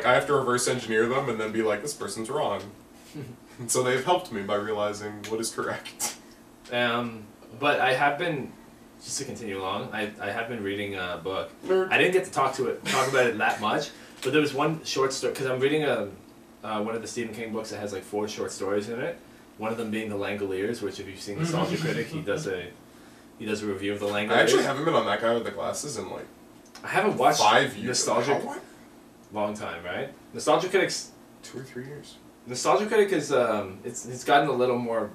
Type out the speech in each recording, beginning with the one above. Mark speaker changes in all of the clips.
Speaker 1: Like, I have to reverse engineer them and then be like, this person's wrong. And so they've helped me by realizing what is correct.
Speaker 2: But I have been, just to continue along, I have been reading a book.
Speaker 1: Nerd.
Speaker 2: I didn't get to talk about it that much, but there was one short story, because I'm reading one of the Stephen King books that has like 4 short stories in it. One of them being The Langoliers, which if you've seen Nostalgia Critic, he does a review of The Langoliers.
Speaker 1: I actually haven't been on that guy with the glasses in like
Speaker 2: I haven't watched
Speaker 1: 5 years.
Speaker 2: Nostalgia. Long time, right? Nostalgia Critic's
Speaker 1: 2 or 3 years.
Speaker 2: Nostalgia Critic is it's gotten a little more.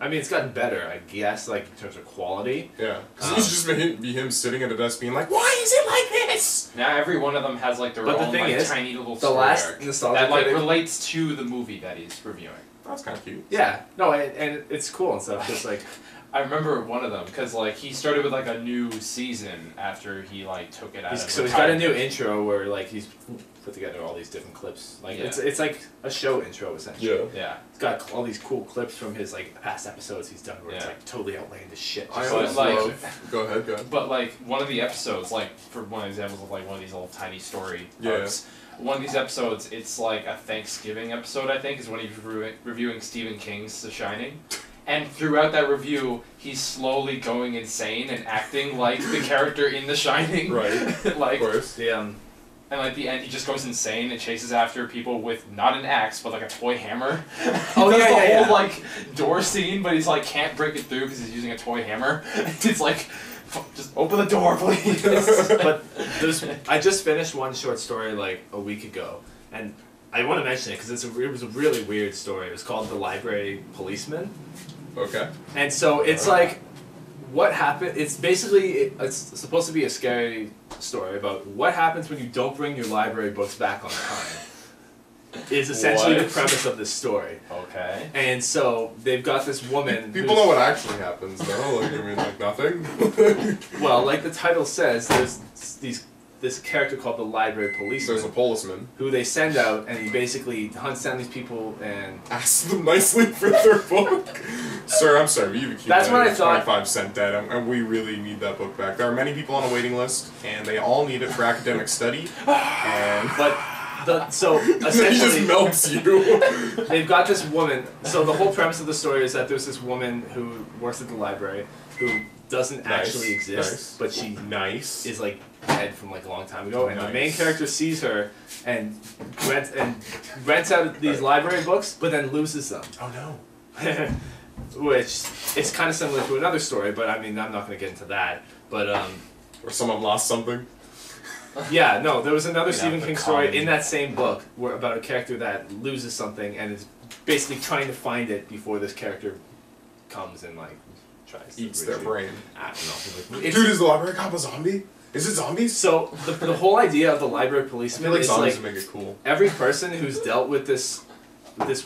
Speaker 2: I mean, it's gotten better, I guess, like in terms of quality.
Speaker 1: Yeah, because it's just be him sitting at a desk being like, "Why is it like this?"
Speaker 3: Now every one of them has like their own like tiny little story arc
Speaker 2: Nostalgia
Speaker 3: that like
Speaker 2: Critic
Speaker 3: relates to the movie that he's reviewing.
Speaker 1: That's kind of cute.
Speaker 2: Yeah, no, and it's cool and stuff. Just like
Speaker 3: I remember one of them because like he started with like a new season after he like took it out.
Speaker 2: So he's got a new intro where like he's put together all these different clips. Like it's like a show intro essentially.
Speaker 1: Yeah.
Speaker 3: Yeah.
Speaker 2: It's got all these cool clips from his like past episodes he's done where it's like totally outlandish shit.
Speaker 1: I
Speaker 3: Just
Speaker 1: always
Speaker 3: like
Speaker 1: love. Go ahead.
Speaker 3: But like one of the episodes, like for one example of like one of these little tiny story arcs. One of these episodes, it's like a Thanksgiving episode, I think, is when he's reviewing Stephen King's The Shining. And throughout that review, he's slowly going insane and acting like the character in The Shining.
Speaker 1: Right.
Speaker 3: Like,
Speaker 1: of course.
Speaker 3: And like the end, he just goes insane and chases after people with not an axe, but like a toy hammer.
Speaker 2: Oh
Speaker 3: the whole like door scene, but he's like can't break it through because he's using a toy hammer. It's like, just open the door, please.
Speaker 2: But I just finished one short story like a week ago, and I want to mention it because it was a really weird story. It was called The Library Policeman.
Speaker 1: Okay.
Speaker 2: And so it's like, what happened? It's basically it's supposed to be a scary story about what happens when you don't bring your library books back on time. Is essentially the premise of this story.
Speaker 3: Okay.
Speaker 2: And so they've got this woman.
Speaker 1: People know what actually happens, though. Like, I mean, like nothing.
Speaker 2: Well, like the title says, there's this character called the Library Policeman.
Speaker 1: There's a policeman
Speaker 2: Who they send out, and he basically hunts down these people and
Speaker 1: asks them nicely for their book. Sir, I'm sorry, but you keep
Speaker 2: That's
Speaker 1: that
Speaker 2: what I
Speaker 1: at
Speaker 2: thought.
Speaker 1: 25-cent debt, and we really need that book back. There are many people on a waiting list, and they all need it for academic study.
Speaker 2: So
Speaker 1: he
Speaker 2: essentially,
Speaker 1: just melts you.
Speaker 2: they've got this woman. So the whole premise of the story is that there's this woman who works at the library who doesn't actually exist, but she is like dead from like a long time ago. And the main character sees her and rents out these library books, but then loses them.
Speaker 1: Oh no.
Speaker 2: Which is kind of similar to another story, but I mean I'm not going to get into that. But
Speaker 1: Or someone lost something.
Speaker 2: yeah, no, there was another Stephen King story in that same book about a character that loses something and is basically trying to find it before this character comes and like tries to
Speaker 1: Eats their brain.
Speaker 2: I don't know.
Speaker 1: Dude, is the library cop a zombie? Is it zombies?
Speaker 2: So the whole idea of the library policeman is
Speaker 1: zombies
Speaker 2: like
Speaker 1: would make it cool.
Speaker 2: every person who's dealt with this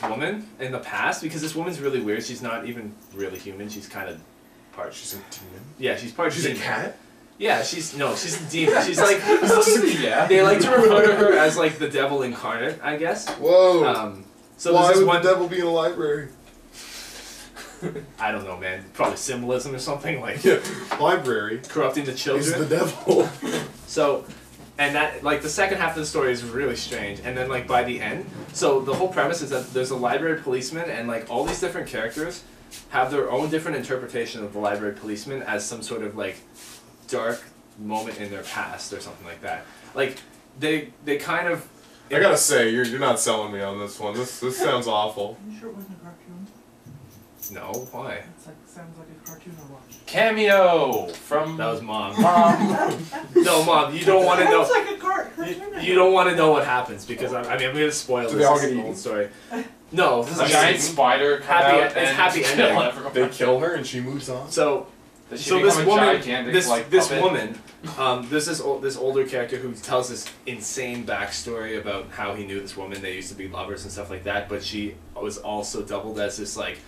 Speaker 2: woman in the past, because this woman's really weird. She's not even really human. She's kind of part.
Speaker 1: She's a demon.
Speaker 2: Yeah, she's part.
Speaker 1: She's
Speaker 2: demon.
Speaker 1: a cat.
Speaker 2: Yeah, she's a demon. She's like
Speaker 3: Yeah.
Speaker 2: they like to refer to her as like the devil incarnate, I guess.
Speaker 1: Whoa.
Speaker 2: So
Speaker 1: why
Speaker 2: there's this
Speaker 1: would
Speaker 2: one
Speaker 1: the devil be in a library?
Speaker 2: I don't know, man. Probably symbolism or something like
Speaker 1: Library
Speaker 2: corrupting the children.
Speaker 1: is the devil.
Speaker 2: So, and that like the second half of the story is really strange, and then like by the end, so the whole premise is that there's a library policeman, and like all these different characters have their own different interpretation of the library policeman as some sort of like dark moment in their past or something like that. Like they kind of.
Speaker 1: I gotta say, you're not selling me on this one. This sounds awful.
Speaker 4: Are you sure it wasn't a cartoon?
Speaker 2: No, why?
Speaker 4: It's like sounds like a cartoon I watched.
Speaker 3: Cameo from
Speaker 2: That was Mom.
Speaker 3: Mom.
Speaker 2: No, Mom, you don't want to know.
Speaker 4: It's like a cartoon.
Speaker 2: You don't want to know what happens because I mean I'm gonna spoil
Speaker 1: Do they all
Speaker 2: this
Speaker 1: get
Speaker 2: whole
Speaker 1: eaten?
Speaker 2: story. No, this is
Speaker 3: A giant spider come out
Speaker 2: it's
Speaker 3: and
Speaker 2: happy
Speaker 3: kill
Speaker 2: ending.
Speaker 3: everyone.
Speaker 1: They kill her and she moves on.
Speaker 2: So
Speaker 3: Does she
Speaker 2: so
Speaker 3: become
Speaker 2: this
Speaker 3: a
Speaker 2: woman,
Speaker 3: gigantic,
Speaker 2: this
Speaker 3: like,
Speaker 2: this
Speaker 3: puppet?
Speaker 2: woman, there's this older character who tells this insane backstory about how he knew this woman. They used to be lovers and stuff like that. But she was also doubled as this like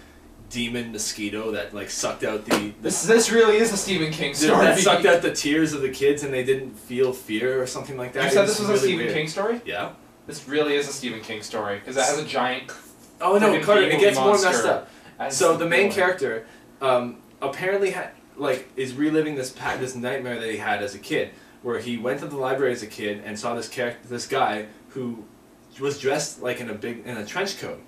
Speaker 2: demon mosquito that like sucked out the
Speaker 3: This really is a Stephen King story.
Speaker 2: that sucked out the tears of the kids and they didn't feel fear or something like that.
Speaker 3: You
Speaker 2: It
Speaker 3: said this was a
Speaker 2: really
Speaker 3: Stephen
Speaker 2: weird.
Speaker 3: King story?
Speaker 2: Yeah.
Speaker 3: This really is a Stephen King story because it has a giant.
Speaker 2: Oh no,
Speaker 3: freaking
Speaker 2: Carter! It
Speaker 3: evil
Speaker 2: gets more
Speaker 3: monster
Speaker 2: messed up.
Speaker 3: as
Speaker 2: So the main
Speaker 3: villain.
Speaker 2: character apparently is reliving this nightmare that he had as a kid, where he went to the library as a kid and saw this guy who was dressed like in a trench coat,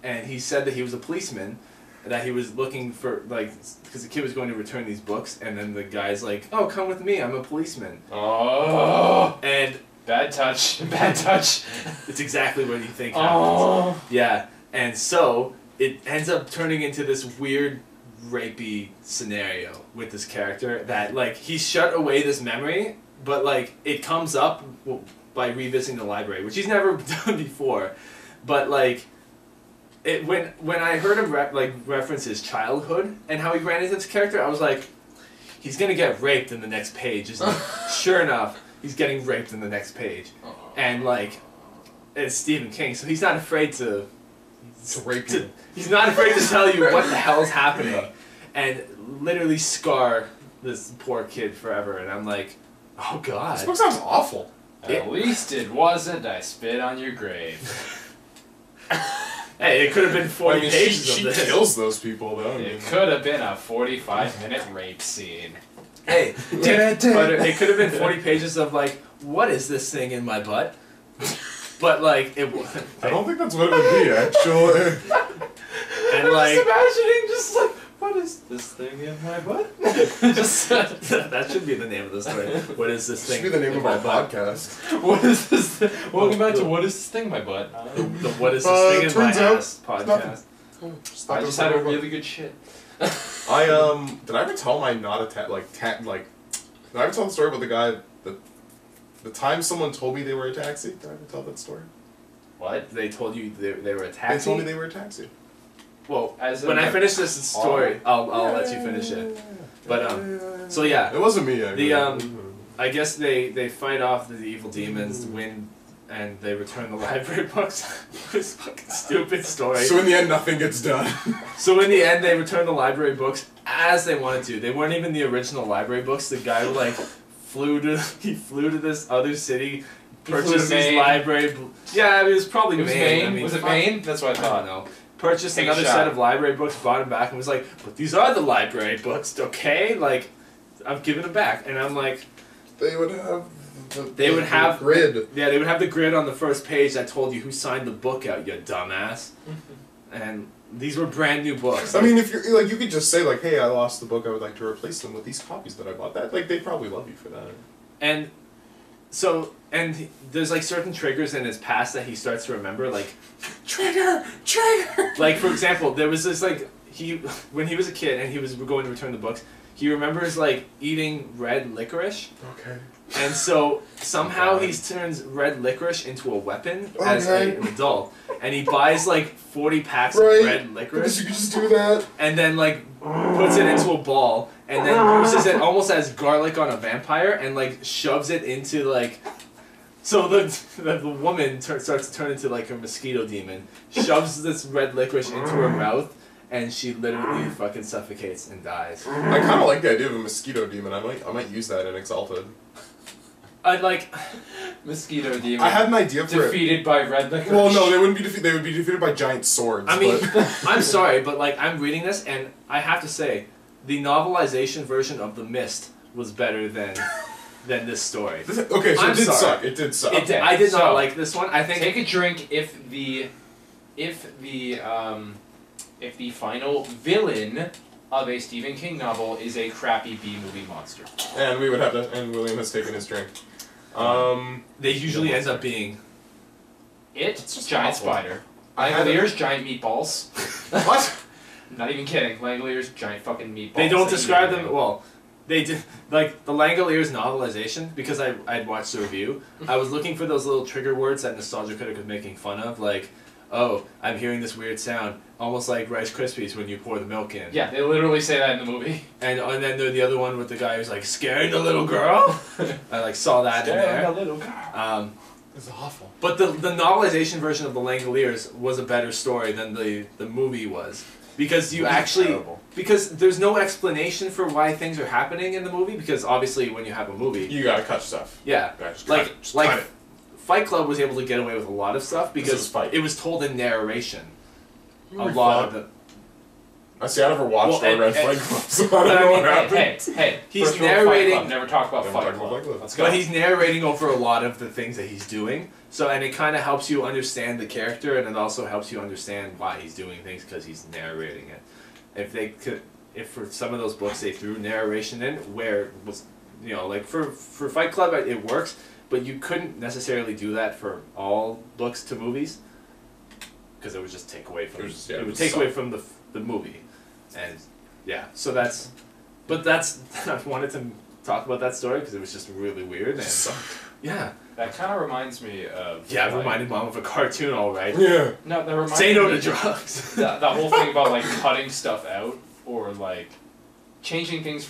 Speaker 2: and he said that he was a policeman, that he was looking for like because the kid was going to return these books, and then the guy's like, "Oh, come with me, I'm a policeman."
Speaker 3: Oh.
Speaker 2: And
Speaker 3: Bad touch. Bad touch.
Speaker 2: it's exactly what you think happens.
Speaker 3: Oh.
Speaker 2: Yeah, and so it ends up turning into this weird rapey scenario with this character that like he shut away this memory, but like it comes up by revisiting the library, which he's never done before. But like it when I heard him reference his childhood and how he ran into this character, I was like, he's gonna get raped in the next page, isn't he? Sure enough, he's getting raped in the next page, and like it's Stephen King, so he's not afraid to
Speaker 1: rape you.
Speaker 2: He's not afraid to tell you what the hell's happening, and literally scar this poor kid forever. And I'm like, oh god.
Speaker 1: This book sounds awful.
Speaker 3: At least it wasn't I Spit on Your Grave.
Speaker 2: Hey, it could have been 40 pages
Speaker 1: she
Speaker 2: of this.
Speaker 1: kills those people though.
Speaker 3: It could have been a 45-minute rape scene.
Speaker 2: Hey, but it could have been 40 pages of like, what is this thing in my butt? But like it wasn't.
Speaker 1: I don't think that's what it would be actually.
Speaker 2: And
Speaker 3: I'm
Speaker 2: like,
Speaker 3: just imagining just like, what is this thing in my butt? Just
Speaker 2: that should be the name of the story. What is this
Speaker 1: Should
Speaker 2: thing?
Speaker 1: be the name
Speaker 2: in
Speaker 1: of
Speaker 2: my
Speaker 1: our
Speaker 2: butt?
Speaker 1: podcast.
Speaker 3: what is this? Welcome back to What Is This Thing in My Butt?
Speaker 2: The What is this thing in my
Speaker 1: turns out
Speaker 2: ass podcast?
Speaker 3: I just had a really good shit.
Speaker 1: I did I ever tell my not did I ever tell the story about the guy the time someone told me they were a taxi? Did I ever tell that story?
Speaker 3: What?
Speaker 2: They told you they were a
Speaker 1: They
Speaker 2: taxi?
Speaker 1: told me they were a taxi.
Speaker 2: Well,
Speaker 3: As in
Speaker 2: when I
Speaker 3: like-
Speaker 2: finish this story, I'll let you finish it. But so yeah,
Speaker 1: It wasn't me.
Speaker 2: I guess they fight off the evil demons, win, and they return the library books. It's a fucking stupid story.
Speaker 1: So in the end, nothing gets done.
Speaker 2: So in the end, they return the library books as they wanted to. They weren't even the original library books. The guy like flew to this other city, purchased these
Speaker 3: Maine.
Speaker 2: library. Yeah, it was probably
Speaker 3: It was
Speaker 2: Maine.
Speaker 3: Maine?
Speaker 2: I mean,
Speaker 3: Was it Maine? That's what I
Speaker 2: I
Speaker 3: thought.
Speaker 2: don't know. Purchased
Speaker 3: Take a
Speaker 2: another
Speaker 3: shot.
Speaker 2: set of library books, brought them back, and was like, "But these are the library books, okay? Like, I'm giving them back." And I'm like,
Speaker 1: They would have.
Speaker 2: They would have
Speaker 1: grid.
Speaker 2: yeah, they would have the grid on the first page that told you who signed the book out, you dumbass. And these were brand new books.
Speaker 1: I mean, if you're like, you could just say like, "Hey, I lost the book. I would like to replace them with these copies that I bought." That like, they'd probably love you for that.
Speaker 2: And so, and there's like certain triggers in his past that he starts to remember, like
Speaker 1: Trigger.
Speaker 2: like for example, there was this like when he was a kid and he was going to return the books, he remembers like eating red licorice,
Speaker 1: Okay.
Speaker 2: and so somehow he turns red licorice into a weapon as
Speaker 1: Okay.
Speaker 2: an adult, and he buys like 40 packs
Speaker 1: Right.
Speaker 2: of red
Speaker 1: Because
Speaker 2: licorice,
Speaker 1: you could just do that.
Speaker 2: and then like puts it into a ball, and then uses it almost as garlic on a vampire, and like shoves it into like. So the woman starts to turn into like a mosquito demon, shoves this red licorice into her mouth, and she literally fucking suffocates and dies.
Speaker 1: I kind of like the idea of a mosquito demon. I might use that in Exalted.
Speaker 2: I'd like.
Speaker 3: Mosquito demon.
Speaker 1: I had an idea for it.
Speaker 3: Defeated by red licorice.
Speaker 1: Well, no, they wouldn't be defeated. They would be defeated by giant swords.
Speaker 2: I mean,
Speaker 1: but
Speaker 2: I'm sorry, but like I'm reading this, and I have to say, the novelization version of The Mist was better than this story.
Speaker 1: okay, so
Speaker 2: I'm
Speaker 1: it did
Speaker 2: sorry.
Speaker 1: suck. It did suck.
Speaker 2: I did not
Speaker 3: So,
Speaker 2: like this one. I think
Speaker 3: Take a drink if the final villain of a Stephen King novel is a crappy B-movie monster.
Speaker 1: And we would have to. And William has taken his drink.
Speaker 2: they usually end up being.
Speaker 3: It's
Speaker 1: just
Speaker 3: giant
Speaker 1: awful.
Speaker 3: spider.
Speaker 1: I had a-
Speaker 3: Langoliers, giant meatballs.
Speaker 1: What?
Speaker 3: Not even kidding. Langoliers, giant fucking meatballs.
Speaker 2: They don't
Speaker 3: that
Speaker 2: describe
Speaker 3: eat
Speaker 2: them
Speaker 3: everything.
Speaker 2: well. They did like the Langoliers novelization because I'd watched the review. I was looking for those little trigger words that Nostalgia Critic was making fun of, like, "Oh, I'm hearing this weird sound, almost like Rice Krispies when you pour the milk in."
Speaker 3: Yeah, they literally say that in the movie.
Speaker 2: And then there's the other one with the guy who's like scaring the little girl. I like saw that in there.
Speaker 3: little girl.
Speaker 1: It's awful.
Speaker 2: But the novelization version of the Langoliers was a better story than the movie was. Because you actually,
Speaker 1: terrible.
Speaker 2: because there's no explanation for why things are happening in the movie. Because obviously, when you have a movie,
Speaker 1: You gotta cut stuff.
Speaker 2: yeah,
Speaker 1: Yeah, just
Speaker 2: like
Speaker 1: cut it. Just
Speaker 2: like
Speaker 1: cut it.
Speaker 2: Fight Club was able to get away with a lot of stuff
Speaker 1: This
Speaker 2: because
Speaker 1: is Fight.
Speaker 2: it was told in narration. A
Speaker 1: We
Speaker 2: lot
Speaker 1: fought.
Speaker 2: of the.
Speaker 1: I see. I never watched
Speaker 2: Well,
Speaker 1: or read
Speaker 2: and-
Speaker 1: Fight Club, so I don't know what happened.
Speaker 3: Hey,
Speaker 2: He's
Speaker 3: first rule of Fight
Speaker 2: narrating-
Speaker 3: Club, never talk about
Speaker 1: Never
Speaker 3: Fight
Speaker 1: talk about
Speaker 3: Club.
Speaker 1: Fight Club.
Speaker 3: Let's go.
Speaker 2: But he's narrating over a lot of the things that he's doing, so and it kind of helps you understand the character, and it also helps you understand why he's doing things because he's narrating it. If for some of those books they threw narration in, where it was, like for Fight Club it works, but you couldn't necessarily do that for all books to movies, because it would just take away from it would take away from the movie, and yeah, so that's I wanted to talk about that story because it was just really weird and yeah.
Speaker 3: That kind of reminds me of.
Speaker 2: Yeah, it
Speaker 3: like,
Speaker 2: reminded Mom of a cartoon, all right.
Speaker 1: Yeah.
Speaker 3: No, that reminds
Speaker 2: Say no
Speaker 3: me
Speaker 2: to drugs.
Speaker 3: the whole thing about like cutting stuff out or like changing things for